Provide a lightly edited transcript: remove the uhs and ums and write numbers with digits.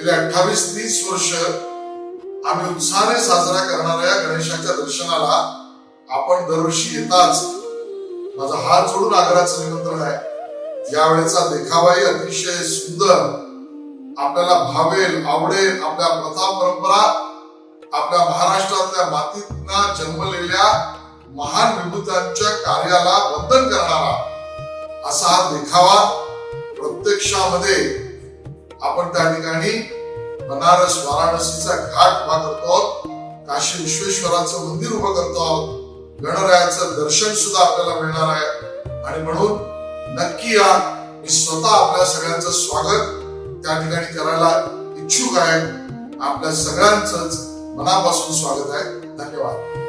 गेले 28-30 वर्ष आम्ही उत्साहाने साजरा करणाऱ्या गणेशाच्या दर्शनाला आपण दरवर्षी येताच. माझा हात जोडून आग्रहाचं निमंत्रण आहे. यावेळेचा देखावाही अतिशय सुंदर, आपल्याला भावेल, आवडेल. आपल्या प्रथा परंपरा, आपल्या महाराष्ट्रातल्या मातीतनं जन्मलेल्या महान विभूतांच्या कार्याला वंदन करणारा असा हा देखावा प्रत्यक्षामध्ये आपण त्या ठिकाणी बनारस वाराणसीचा घाट उभा करतो, काशी विश्वेश्वराचं मंदिर उभं करतो, गणरायाचं दर्शन सुद्धा आपल्याला मिळणार आहे. आणि म्हणून नक्की या. मी स्वतः आपल्या सगळ्यांचं स्वागत त्या ठिकाणी करायला इच्छुक आहे. आपल्या सगळ्यांचंच मनापासून स्वागत आहे. धन्यवाद.